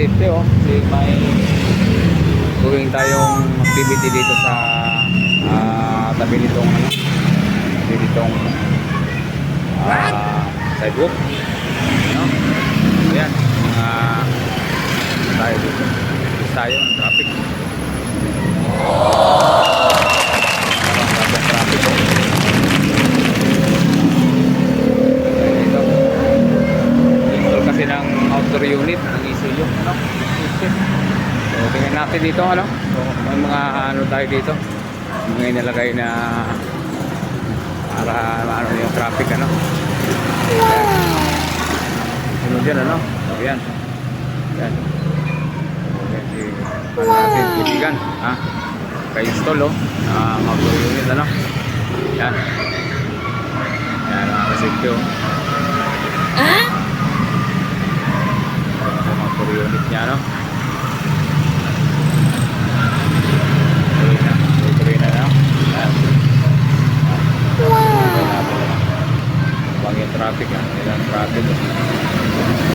safety oh. Kasi may gawin tayong activity dito sa tabi nitong tabi nitong sidewalk. No? Ayan, mga tayo dito. Tayo ng traffic. Traffic oh. Install kasi ng outdoor unit ng ECU, no? So tingnan natin dito ano. So, may mga ano tayo dito. Mga inalagay na para ano yung traffic ano. Ano dyan ano? So yan. Yan. Yan si natin kaibigan. Ha? Ka-install oh. Outdoor unit ano. Yan. Yan mga kasipyo oh. Outdoor unit niya no. Tuloy na no. Yan. Wow. Huwag yung traffic ha. Ilang traffic oh.